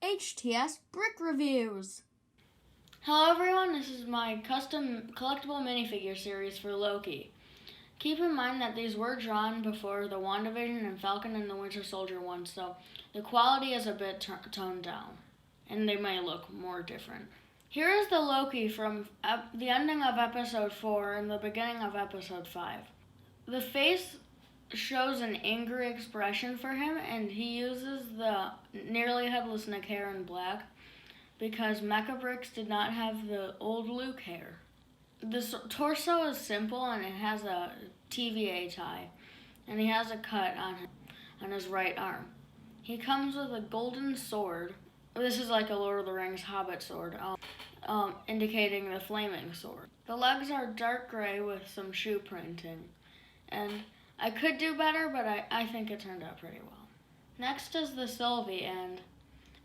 HTS Brick Reviews. Hello everyone, this is my custom collectible minifigure series for Loki. Keep in mind that these were drawn before the WandaVision and Falcon and the Winter Soldier ones, so the quality is a bit toned down, and they may look more different. Here is the Loki from the ending of episode 4 and the beginning of episode 5. The face shows an angry expression for him, and he uses the nearly headless Nick hair in black because Mecha Bricks did not have the old Luke hair. The torso is simple and it has a TVA tie, and he has a cut on his right arm. He comes with a golden sword. This is like a Lord of the Rings Hobbit sword, indicating the flaming sword. The legs are dark gray with some shoe printing, and I could do better, but I think it turned out pretty well. Next is the Sylvie, and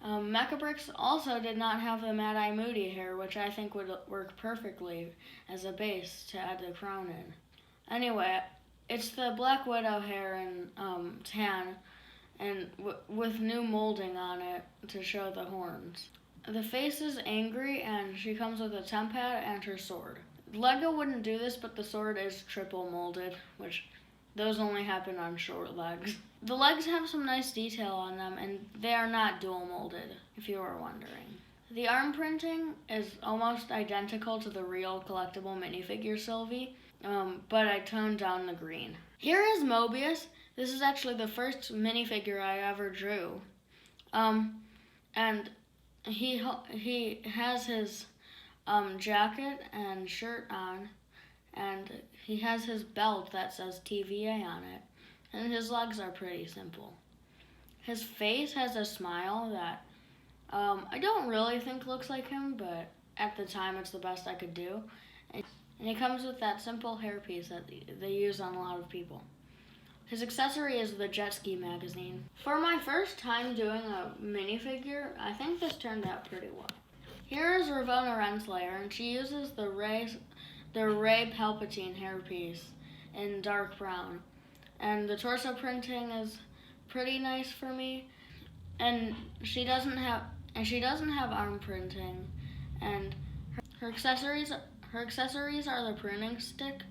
Mecha Bricks also did not have the Mad Eye Moody hair, which I think would work perfectly as a base to add the crown in. Anyway, it's the Black Widow hair in tan, and with new molding on it to show the horns. The face is angry, and she comes with a temp pad and her sword. Lego wouldn't do this, but the sword is triple molded, which those only happen on short legs. The legs have some nice detail on them, and they are not dual molded, if you were wondering. The arm printing is almost identical to the real collectible minifigure Sylvie, but I toned down the green. Here is Mobius. This is actually the first minifigure I ever drew. And he has his jacket and shirt on, and he has his belt that says TVA on it, and his legs are pretty simple. His face has a smile that I don't really think looks like him, but at the time it's the best I could do. And he comes with that simple hairpiece that they use on a lot of people. His accessory is the Jet Ski magazine. For my first time doing a minifigure, I think this turned out pretty well. Here is Ravonna Renslayer, and she uses the Rey Palpatine hairpiece in dark brown. And the torso printing is pretty nice for me. And she doesn't have arm printing. And her accessories are the pruning stick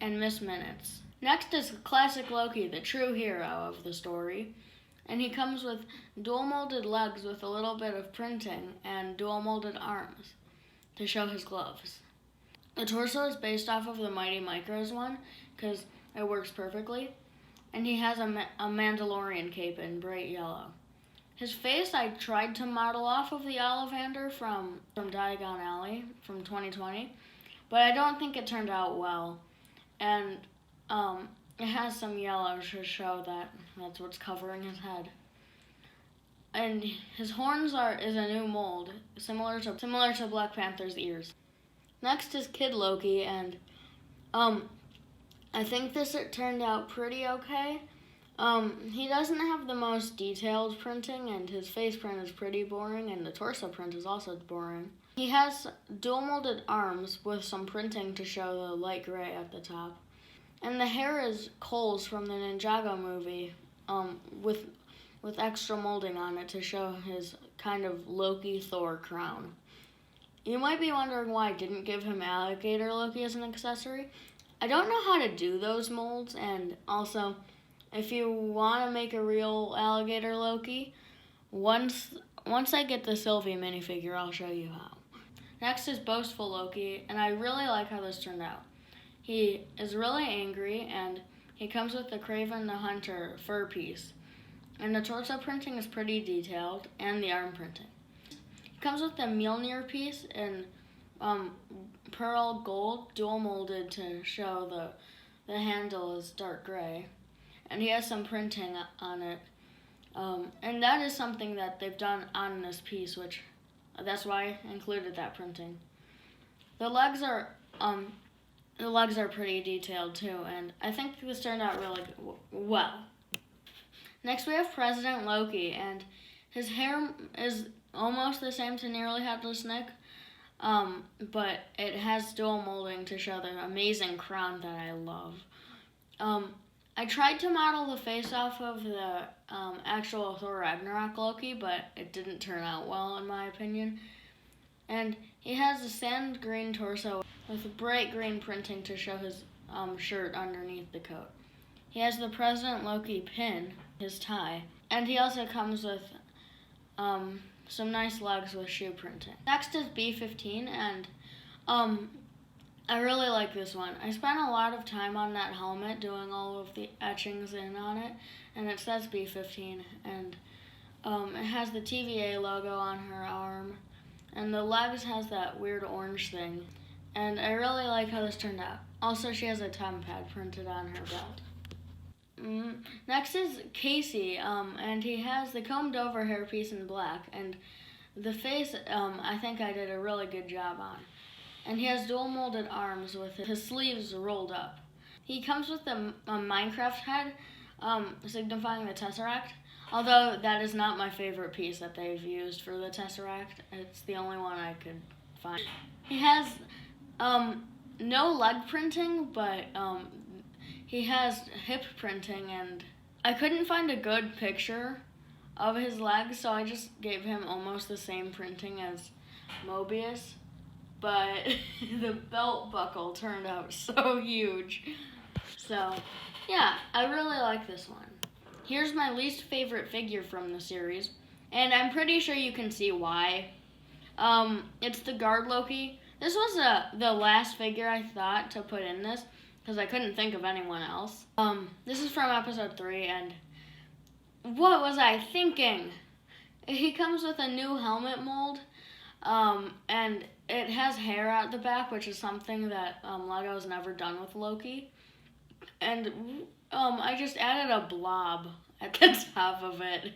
and Miss Minutes. Next is classic Loki, the true hero of the story. And he comes with dual molded legs with a little bit of printing and dual molded arms to show his gloves. The torso is based off of the Mighty Micros one because it works perfectly. And he has a Mandalorian cape in bright yellow. His face I tried to model off of the Ollivander from Diagon Alley from 2020, but I don't think it turned out well. And it has some yellow to show that that's what's covering his head. And his horns is a new mold, similar to Black Panther's ears. Next is Kid Loki, and I think this turned out pretty okay. He doesn't have the most detailed printing, and his face print is pretty boring, and the torso print is also boring. He has dual molded arms with some printing to show the light gray at the top. And the hair is Cole's from the Ninjago movie, with extra molding on it to show his kind of Loki Thor crown. You might be wondering why I didn't give him Alligator Loki as an accessory. I don't know how to do those molds, and also, if you want to make a real Alligator Loki, once I get the Sylvie minifigure, I'll show you how. Next is Boastful Loki, and I really like how this turned out. He is really angry, and he comes with the Kraven the Hunter fur piece. And the torso printing is pretty detailed, and the arm printing. He comes with the Mjolnir piece in pearl gold, dual molded to show the handle is dark gray. And he has some printing on it. And that is something that they've done on this piece, which that's why I included that printing. The legs are pretty detailed too, and I think this turned out really well. Next we have President Loki, and his hair is almost the same to Nearly Headless Nick, but it has dual molding to show the amazing crown that I love. I tried to model the face off of the actual Thor Ragnarok Loki, but it didn't turn out well in my opinion. And he has a sand green torso with bright green printing to show his shirt underneath the coat. He has the President Loki pin, his tie, and he also comes with some nice legs with shoe printing. Next is B-15, and I really like this one. I spent a lot of time on that helmet doing all of the etchings in on it, and it says B-15, and it has the TVA logo on her arm, and the legs has that weird orange thing, and I really like how this turned out. Also, she has a temp pad printed on her belt. Next is Casey, and he has the combed over hairpiece in black, and the face, I think I did a really good job on. And he has dual molded arms with his sleeves rolled up. He comes with a Minecraft head, signifying the Tesseract, although that is not my favorite piece that they've used for the Tesseract. It's the only one I could find. He has no leg printing, but he has hip printing, and I couldn't find a good picture of his legs, so I just gave him almost the same printing as Mobius. But the belt buckle turned out so huge. So, yeah, I really like this one. Here's my least favorite figure from the series, and I'm pretty sure you can see why. It's the Guard Loki. This was the last figure I thought to put in this, because I couldn't think of anyone else. This is from episode 3, and what was I thinking? He comes with a new helmet mold, and it has hair at the back, which is something that Lego's never done with Loki. And I just added a blob at the top of it.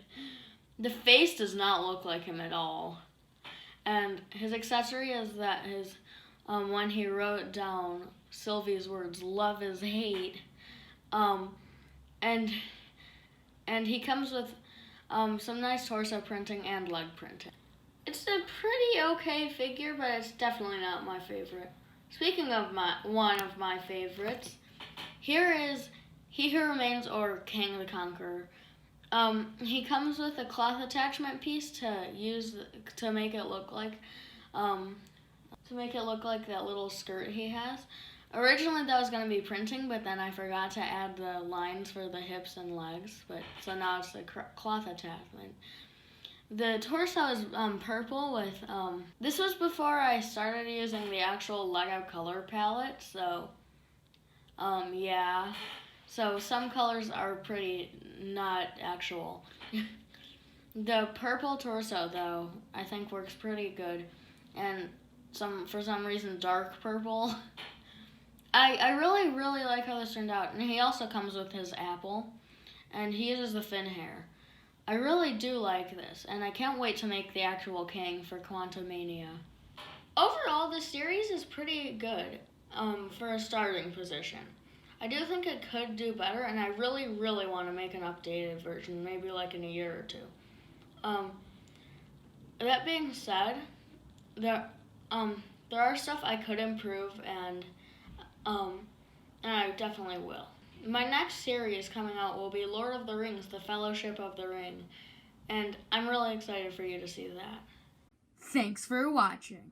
The face does not look like him at all. And his accessory is that his when he wrote down Sylvie's words, "Love is hate," and he comes with some nice torso printing and leg printing. It's a pretty okay figure, but it's definitely not my favorite. Speaking of one of my favorites, here is He Who Remains, or Kang the Conqueror. He comes with a cloth attachment piece to make it look like that little skirt he has. Originally that was going to be printing, but then I forgot to add the lines for the hips and legs, so now it's the cloth attachment. The torso is purple with, this was before I started using the actual Lego color palette, so, yeah. So some colors are pretty not actual. The purple torso, though, I think works pretty good, and for some reason, dark purple. I really, really like how this turned out, and he also comes with his apple, and he uses the fin hair. I really do like this, and I can't wait to make the actual Kang for Quantumania. Overall, this series is pretty good for a starting position. I do think it could do better, and I really, really want to make an updated version, maybe like in a year or two. That being said, there are stuff I could improve, and I definitely will. My next series coming out will be Lord of the Rings, The Fellowship of the Ring, and I'm really excited for you to see that. Thanks for watching.